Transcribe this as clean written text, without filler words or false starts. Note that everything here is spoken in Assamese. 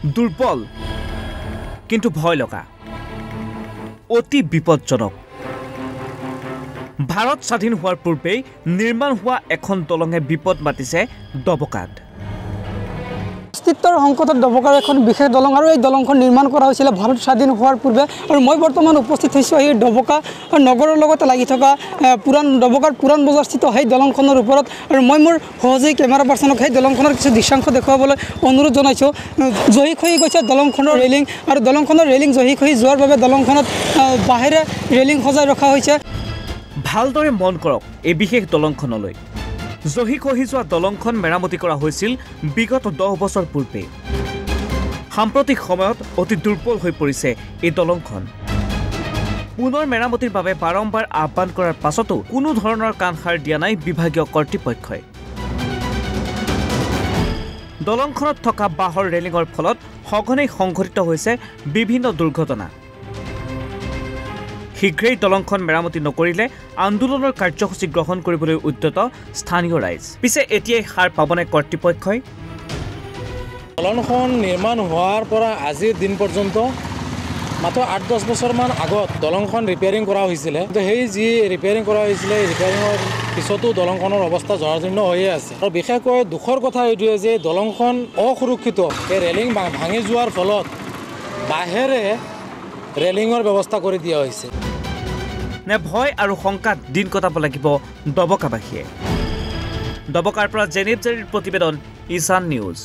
দুৰ্বল কিন্তু ভয় লগা অতি বিপদজনক ভাৰত স্বাধীন হোৱাৰ পূৰ্বেই নিৰ্মাণ হোৱা এখন দলঙে বিপদ মাতিছে ডবকাত অস্তিত্বৰ সংকটত ডবকাৰ এখন বিশেষ দলং আৰু এই দলংখন নিৰ্মাণ কৰা হৈছিল ভাৰত স্বাধীন হোৱাৰ পূৰ্বে আৰু মই বৰ্তমান উপস্থিত হৈছোঁ এই ডবকা নগৰৰ লগত লাগি থকা ডবকাৰ পুৰাণ বজাৰস্থিত সেই দলংখনৰ ওপৰত আৰু মই মোৰ সহযোগী কেমেৰা পাৰ্চনক সেই দলংখনৰ কিছু দৃশ্যাংশ দেখুৱাবলৈ অনুৰোধ জনাইছোঁ জহি খহি গৈছে দলংখনৰ ৰেলিং আৰু দলংখনৰ ৰেলিং জহি খহি যোৱাৰ বাবে দলংখনত বাহিৰে ৰেলিং সজাই ৰখা হৈছে ভালদৰে মন কৰক এই বিশেষ দলংখনলৈ জহি খহি যোৱা দলংখন মেৰামতি কৰা হৈছিল বিগত 10 বছৰ পূৰ্বে সাম্প্ৰতিক সময়ত অতি দুৰ্বল হৈ পৰিছে এই দলংখন পুনৰ মেৰামতিৰ বাবে বাৰম্বাৰ আহ্বান কৰাৰ পাছতো কোনো ধৰণৰ কাণসাৰ দিয়া নাই বিভাগীয় কৰ্তৃপক্ষই দলংখনত থকা বাঁহৰ ৰেলিঙৰ ফলত সঘনাই সংঘটিত হৈছে বিভিন্ন দুৰ্ঘটনা শীঘ্ৰেই দলংখন মেৰামতি নকৰিলে আন্দোলনৰ কাৰ্যসূচী গ্ৰহণ কৰিবলৈ উদ্যত স্থানীয় ৰাইজ পিছে এতিয়াই সাৰ পাবনে কৰ্তৃপক্ষই দলংখন নিৰ্মাণ হোৱাৰ পৰা আজিৰ দিন পৰ্যন্ত মাত্ৰ 8-10 বছৰমান আগত দলংখন ৰিপেয়াৰিং কৰা হৈছিলে কিন্তু সেই যি ৰিপেয়াৰিং কৰা হৈছিলে ৰিপেয়াৰিঙৰ পিছতো দলংখনৰ অৱস্থা জৰাজীৰ্ণ হৈয়ে আছে আৰু বিশেষকৈ দুখৰ কথা এইটোৱে যে দলংখন অসুৰক্ষিত এই ৰেলিং ভাঙি যোৱাৰ ফলত বাহিৰে ৰেলিঙৰ ব্যৱস্থা কৰি দিয়া হৈছে নে ভয় আৰু শংকাত দিন কটাব লাগিব ডবকাবাসীয়ে ডবকাৰ পৰা জেনিফ জেৰিৰ প্ৰতিবেদন ঈশান নিউজ